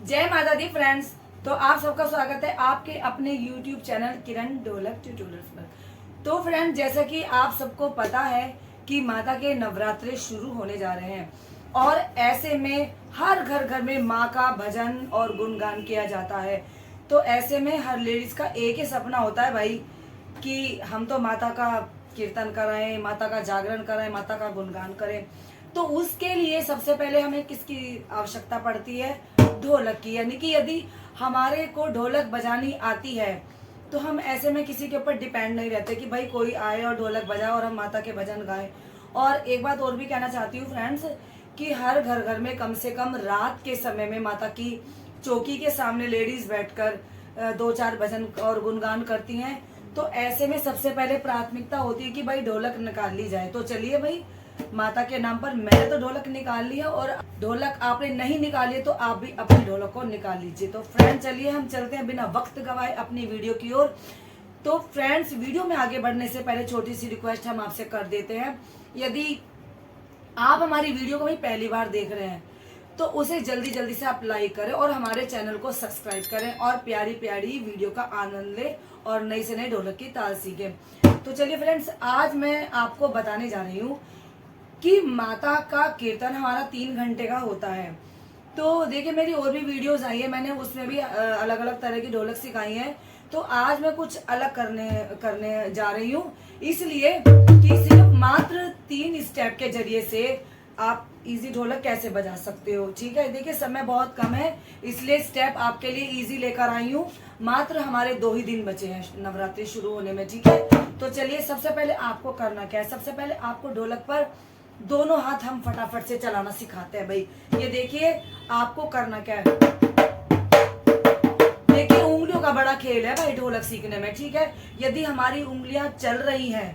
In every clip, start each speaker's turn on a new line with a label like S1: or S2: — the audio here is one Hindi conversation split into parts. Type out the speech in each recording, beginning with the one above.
S1: जय माता दी फ्रेंड्स। तो आप सबका स्वागत है आपके अपने YouTube चैनल किरण ढोलक ट्यूटोरियल्स पर। तो फ्रेंड्स, जैसा कि आप सबको पता है कि माता के नवरात्रे शुरू होने जा रहे हैं और ऐसे में हर घर घर में माँ का भजन और गुणगान किया जाता है। तो ऐसे में हर लेडीज का एक ही सपना होता है भाई कि हम तो माता का कीर्तन कराएं, माता का जागरण कराएं, माता का गुणगान करें। तो उसके लिए सबसे पहले हमें किसकी आवश्यकता पड़ती है? ढोलक की। यानी कि यदि हमारे को ढोलक बजानी आती है तो हम ऐसे में किसी के ऊपर डिपेंड नहीं रहते कि भाई कोई आए और ढोलक बजाए और हम माता के भजन गाएं। और एक बात और भी कहना चाहती हूँ फ्रेंड्स कि हर घर घर में कम से कम रात के समय में माता की चौकी के सामने लेडीज बैठकर 2-4 भजन और गुणगान करती हैं। तो ऐसे में सबसे पहले प्राथमिकता होती है कि भाई ढोलक निकाल ली जाए। तो चलिए भाई, माता के नाम पर मैंने तो ढोलक निकाल ली है और ढोलक आपने नहीं निकाली तो आप भी अपनी ढोलक को निकाल लीजिए। तो फ्रेंड चलिए हम चलते हैं बिना वक्त गवाए अपनी वीडियो की ओर। तो फ्रेंड्स, वीडियो में आगे बढ़ने से पहले छोटी सी रिक्वेस्ट हम आपसे कर देते हैं। यदि आप हमारी वीडियो को भी पहली बार देख रहे हैं तो उसे जल्दी जल्दी से आप लाइक करें और हमारे चैनल को सब्सक्राइब करें और प्यारी प्यारी वीडियो का आनंद लें और नई से नई ढोलक की ताल सीखें। तो चलिए फ्रेंड्स, आज मैं आपको बताने जा रही हूँ कि माता का कीर्तन हमारा 3 घंटे का होता है। तो देखिए, मेरी और भी वीडियोस आई है, मैंने उसमें भी अलग अलग तरह की ढोलक सिखाई है। तो आज मैं कुछ अलग करने जा रही हूँ, इसलिए कि सिर्फ मात्र 3 स्टेप के जरिए से आप इजी ढोलक कैसे बजा सकते हो। ठीक है, देखिए समय बहुत कम है इसलिए स्टेप आपके लिए इजी लेकर आई हूँ। मात्र हमारे 2 ही दिन बचे हैं नवरात्रि शुरू होने में। ठीक है, तो चलिए सबसे पहले आपको करना क्या है। सबसे पहले आपको ढोलक पर दोनों हाथ हम फटाफट से चलाना सिखाते हैं भाई। ये देखिए, आपको करना क्या है। देखिए, उंगलियों का बड़ा खेल है भाई ढोलक सीखने में। ठीक है, यदि हमारी उंगलियां चल रही हैं,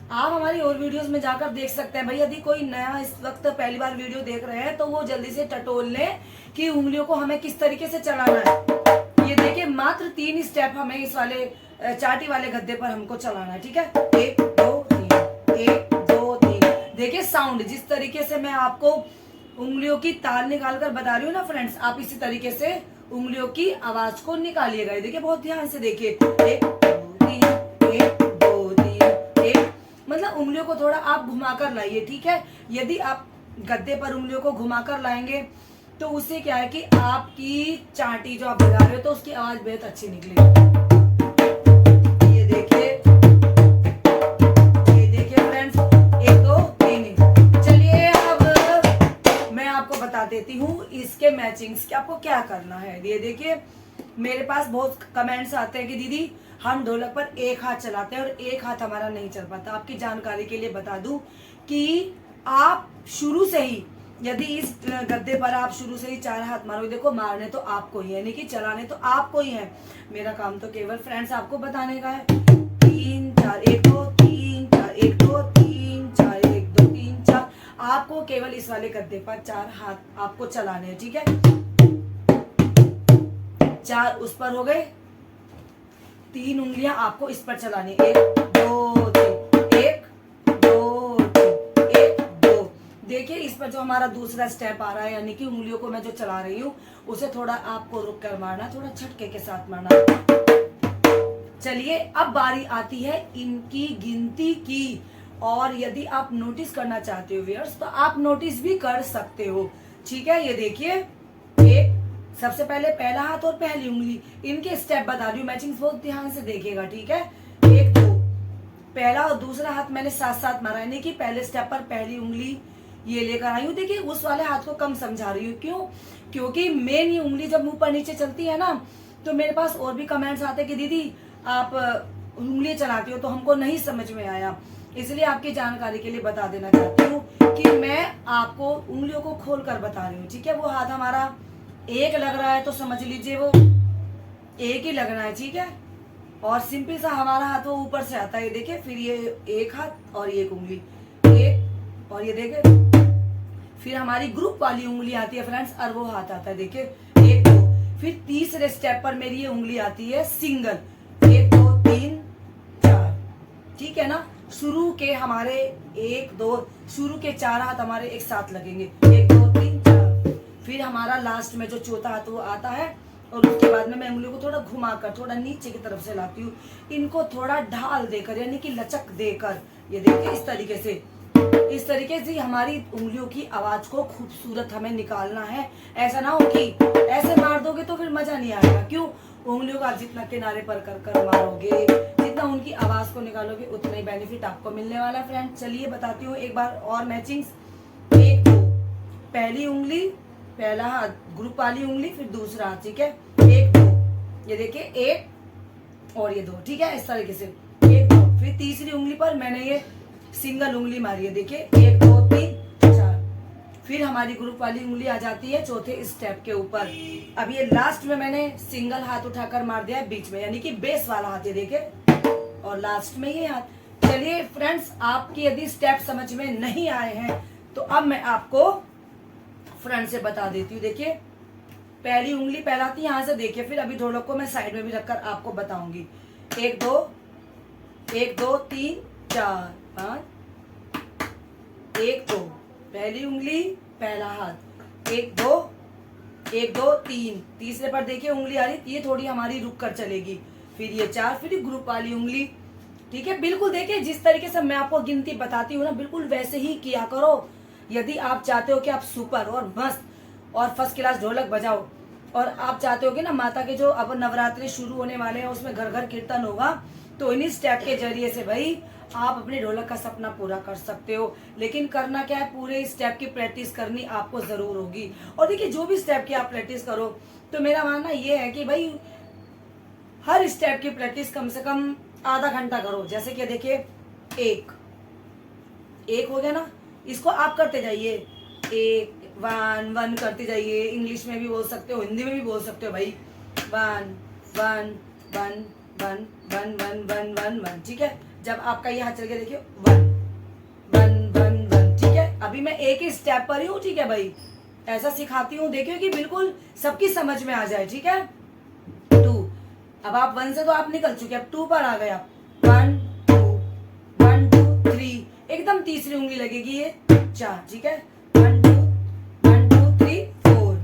S1: आप हमारी और वीडियोस में जाकर देख सकते हैं भाई। यदि कोई नया इस वक्त पहली बार वीडियो देख रहे हैं तो वो जल्दी से टटोल लें कि उंगलियों को हमें किस तरीके से चलाना है। ये देखिए, मात्र 3 स्टेप हमें इस वाले चाटी वाले गद्दे पर हमको चलाना है। ठीक है, 1 2 3, 1 2 3। देखिए साउंड जिस तरीके से मैं आपको उंगलियों की ताल निकाल कर बता रही हूँ ना फ्रेंड्स, आप इसी तरीके से उंगलियों की आवाज को निकालिएगा। देखिए बहुत ध्यान से देखिए, 1 2 3, 1 2 3, 1। मतलब उंगलियों को थोड़ा आप घुमाकर लाइए। ठीक है, यदि आप गद्दे पर उंगलियों को घुमाकर लाएंगे तो उससे क्या है कि आपकी चाटी जो आप बजा रहे हो तो उसकी आवाज बहुत अच्छी निकलेगी। ये देखिए फ्रेंड्स, 1 2 3। चलिए अब मैं आपको बता देती हूँ इसके मैचिंग्स कि आपको क्या करना है। ये देखिए, मेरे पास बहुत कमेंट्स आते हैं कि दीदी हम ढोलक पर एक हाथ चलाते हैं और एक हाथ हमारा नहीं चल पाता। आपकी जानकारी के लिए बता दूं कि आप शुरू से ही यदि इस गद्दे पर आप शुरू से ही 4 हाथ मारोगे, देखो मारने तो आपको ही है, यानी कि चलाने तो आपको ही है। मेरा काम तो केवल फ्रेंड्स आपको बताने का है। 3 4 1 2 3 4 1 2 3 4 1 2 3 4। आपको केवल इस वाले गद्दे पर 4 हाथ आपको चलाने हैं। ठीक है, 4 उस पर हो गए, 3 उंगलियां आपको इस पर चलानी। 1 2 3, 1 2 3, 1 2। देखिए इस पर जो हमारा दूसरा स्टेप आ रहा है, यानी कि उंगलियों को मैं जो चला रही हूँ उसे थोड़ा आपको रुक कर मारना, थोड़ा झटके के साथ मारना। चलिए अब बारी आती है इनकी गिनती की। और यदि आप नोटिस करना चाहते हो व्यूअर्स तो आप नोटिस भी कर सकते हो। ठीक है, ये देखिए, एक सबसे पहले पहला हाथ और पहली उंगली, इनके स्टेप बता रही हूँ, मैचिंग बहुत ध्यान से देखिएगा। ठीक है, 1 2, पहला और दूसरा हाथ मैंने साथ साथ मारा, यानी कि पहले स्टेप पर पहली उंगली ये लेकर आई हूँ। देखिए उस वाले हाथ को कम समझा रही हूँ, क्यों? क्योंकि मेन ये उंगली जब मुंह पर नीचे चलती है ना तो मेरे पास और भी कमेंट्स आते हैं कि दीदी आप उंगली चलाती हो तो हमको नहीं समझ में आया। इसलिए आपकी जानकारी के लिए बता देना चाहती हूँ कि मैं आपको उंगलियों को खोल कर बता रही हूँ। ठीक है, वो हाथ हमारा एक लग रहा है तो समझ लीजिए वो एक ही लगना है। ठीक है, और सिंपल सा हमारा हाथ वो ऊपर से आता है। देखिए, फिर ये एक हाथ और एक उंगली, एक, और ये देखिए फिर हमारी ग्रुप वाली उंगली आती है फ्रेंड्स, और वो हाथ आता है। देखिए 1 2, फिर तीसरे स्टेप पर मेरी ये उंगली आती है सिंगल, 1 2 3 4। ठीक है ना, शुरू के हमारे 1 2, शुरू के 4 हाथ हमारे एक साथ लगेंगे, 1 2 3 4। फिर हमारा लास्ट में जो चौथा हाथ वो आता है, और उसके बाद में मैं उंगलियों को थोड़ा घुमाकर थोड़ा नीचे की तरफ से लाती हूँ, इनको थोड़ा ढाल देकर यानी कि लचक देकर, ये देखिए इस तरीके से हमारी उंगलियों की आवाज को खूबसूरत हमें निकालना है। ऐसा ना हो कि ऐसे मार दोगे तो फिर मजा नहीं आएगा। क्यों? उंगलियों का जितना किनारे पर कर मारोगे, जितना उनकी आवाज को निकालोगे, उतना ही बेनिफिट आपको मिलने वाला है फ्रेंड। चलिए बताती हूँ एक बार और मैचिंग्स। 1 2, पहली उंगली, पहला हाथ, ग्रुप वाली उंगली, फिर दूसरा हाथ, ठीक है। 1 2, ये देखिए 1 और ये 2, ठीक है, इस तरीके से 1 2। फिर तीसरी उंगली पर मैंने ये सिंगल उंगली मारी है, देखिए 1 2 3 4। फिर हमारी ग्रुप वाली उंगली आ जाती है चौथे स्टेप के ऊपर। अब ये लास्ट में मैंने सिंगल हाथ उठाकर मार दिया है बीच में, यानी कि बेस वाला हाथ, ये देखिए, और लास्ट में ये हाथ। चलिए फ्रेंड्स, आपकी यदि स्टेप समझ में नहीं आए हैं तो अब मैं आपको फ्रंट से बता देती हूँ। देखिए पहली उंगली पहला थी यहाँ से, देखिए, फिर अभी ढोलक को मैं साइड में भी रखकर आपको बताऊंगी। 1 2 1 2 3 4 5, 1 2, पहली उंगली पहला हाथ, 1 2 1 2 3, तीसरे पर देखिए उंगली आ रही, ये थोड़ी हमारी रुक कर चलेगी, फिर ये 4, फिर ग्रुप वाली उंगली, ठीक है। बिल्कुल देखिए जिस तरीके से मैं आपको गिनती बताती हूँ ना, बिल्कुल वैसे ही किया करो। यदि आप चाहते हो कि आप सुपर और मस्त और फर्स्ट क्लास ढोलक बजाओ, और आप चाहते हो कि ना माता के जो अब नवरात्रि शुरू होने वाले हैं उसमें घर घर कीर्तन होगा, तो इन्हीं स्टेप के जरिए से भाई आप अपने ढोलक का सपना पूरा कर सकते हो। लेकिन करना क्या है, पूरे स्टेप की प्रैक्टिस करनी आपको जरूर होगी। और देखिए जो भी स्टेप की आप प्रैक्टिस करो, तो मेरा मानना ये है कि भाई हर स्टेप की प्रैक्टिस कम से कम आधा घंटा करो। जैसे कि देखिए एक हो गया ना, इसको आप करते जाइए, 1 1 1 करते जाइए। इंग्लिश में भी बोल सकते हो, हिंदी में भी बोल सकते हो भाई, 1 1 1 1 1 1 1 1 1, ठीक है। जब आपका ये हाथ चल गया देखिए 1 1 1 1, ठीक है। अभी मैं एक ही स्टेप पर ही हूँ, ठीक है भाई, ऐसा सिखाती हूँ, देखियो कि बिल्कुल सबकी समझ में आ जाए, ठीक है। 2, अब आप 1 से तो आप निकल चुके, अब 2 पर आ गए आप, 1 2 1 2 3, एकदम तीसरी उंगली लगेगी ये 4, ठीक है। 1 2 1 2 3 4।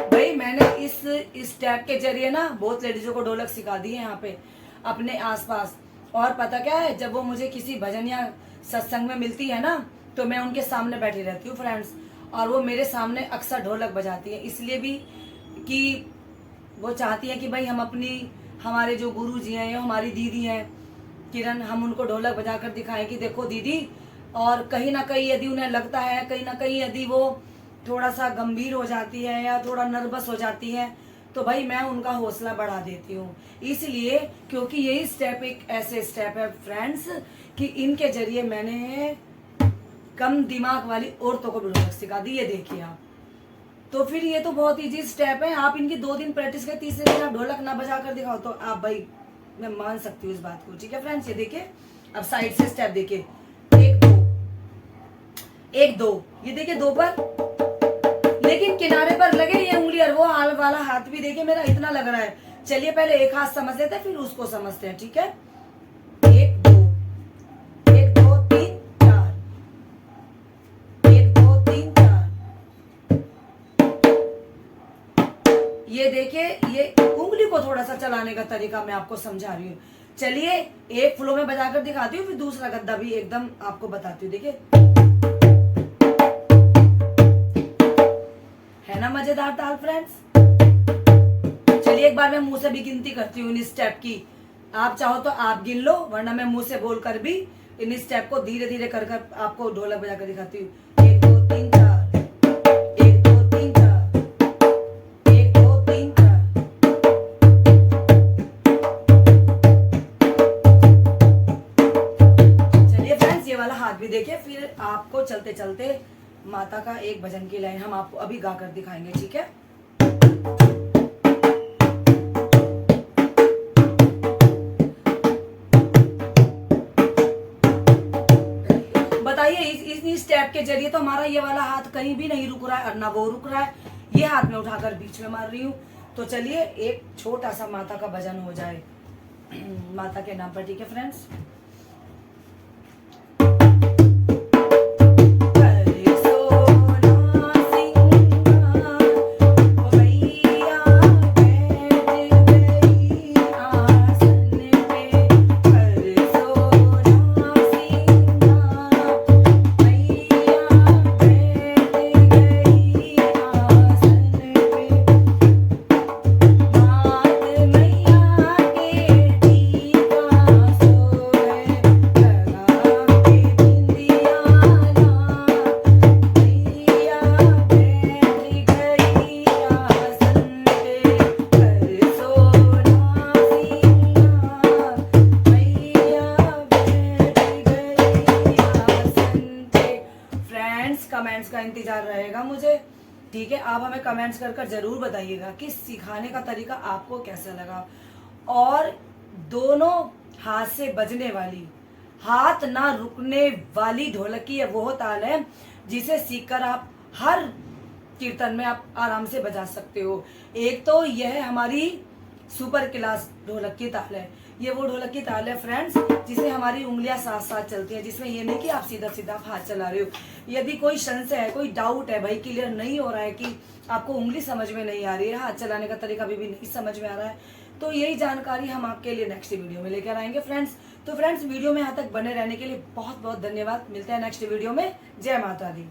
S1: भाई मैंने इस स्टेप के जरिए ना बहुत लेडीजों को ढोलक सिखा दी है यहाँ पे अपने आसपास। और पता क्या है, जब वो मुझे किसी भजन या सत्संग में मिलती है ना, तो मैं उनके सामने बैठी रहती हूँ फ्रेंड्स, और वो मेरे सामने अक्सर ढोलक बजाती है, इसलिए भी कि वो चाहती है कि भाई हम हमारे जो गुरु जी हैं या हमारी दीदी हैं किरण, हम उनको ढोलक बजाकर दिखाएं कि देखो दीदी। और कहीं ना कहीं यदि उन्हें लगता है, कहीं ना कहीं यदि वो थोड़ा सा गंभीर हो जाती है या थोड़ा नर्वस हो जाती है, तो भाई मैं उनका हौसला बढ़ा देती हूँ। इसलिए क्योंकि यही स्टेप एक ऐसे स्टेप है फ्रेंड्स कि इनके जरिए मैंने कम दिमाग वाली औरतों को भी ढोलक सिखा दी, ये देखिए आप। तो फिर ये तो बहुत इजी स्टेप है, आप इनकी 2 दिन प्रैक्टिस करें, तीसरे दिन आप ढोलक ना बजा कर दिखाओ तो आप भाई मैं मान सकती हूँ इस बात को, ठीक है फ्रेंड्स। ये देखिए अब साइड से स्टेप देखिए, 1 2, ये देखिए 2 पर, लेकिन किनारे पर लगे ये उंगली, और वो हाल वाला हाथ भी देखिए मेरा इतना लग रहा है। चलिए पहले एक हाथ समझ लेते हैं, फिर उसको समझते हैं, ठीक है। 1 2 1 2 3 4, 1 2 3 4। ये देखिए ये उंगली को थोड़ा सा चलाने का तरीका मैं आपको समझा रही हूँ। चलिए एक फ्लो में बजाकर दिखाती हूँ, फिर दूसरा गद्दा भी एकदम आपको बताती हूँ। देखिए है ना मजेदार ताल फ्रेंड्स। चलिए एक बार मैं मुंह से भी गिनती करती हूँ इन स्टेप की, आप चाहो तो आप गिन लो, वरना मैं मुंह से बोलकर भी इन स्टेप को धीरे धीरे कर आपको ढोलक बजाकर दिखाती हूँ। 1 2 3 4, 1 2 3 4, 1 2 3 4। चलिए फ्रेंड्स ये वाला हाथ भी देखिए, फिर आपको चलते चलते माता का एक भजन की लाइन हम आपको अभी गाकर दिखाएंगे, ठीक है। बताइए इस स्टेप के जरिए तो हमारा ये वाला हाथ कहीं भी नहीं रुक रहा है और ना वो रुक रहा है, ये हाथ में उठाकर बीच में मार रही हूँ। तो चलिए एक छोटा सा माता का भजन हो जाए माता के नाम पर, ठीक है फ्रेंड्स। कमेंट्स का इंतजार रहेगा मुझे। ठीक है, आप हमें कमेंट्स कर जरूर बताइएगा कि सिखाने का तरीका आपको कैसा लगा। और दोनों हाथ से बजने वाली, हाथ ना रुकने वाली ढोलक की वो ताल है जिसे सीखकर आप हर कीर्तन में आप आराम से बजा सकते हो। एक तो यह हमारी सुपर क्लास ढोलक की ताल है। ये वो ढोलक की ताल है फ्रेंड्स जिसे हमारी उंगलियां साथ साथ चलती हैं, जिसमें ये नहीं कि आप सीधा सीधा हाथ चला रहे हो। यदि कोई संशय है, कोई डाउट है, भाई क्लियर नहीं हो रहा है कि आपको उंगली समझ में नहीं आ रही है, हाथ चलाने का तरीका अभी भी नहीं समझ में आ रहा है, तो यही जानकारी हम आपके लिए नेक्स्ट वीडियो में लेकर आएंगे फ्रेंड्स। तो फ्रेंड्स वीडियो में यहाँ तक बने रहने के लिए बहुत बहुत धन्यवाद। मिलते हैं नेक्स्ट वीडियो में। जय माता दी।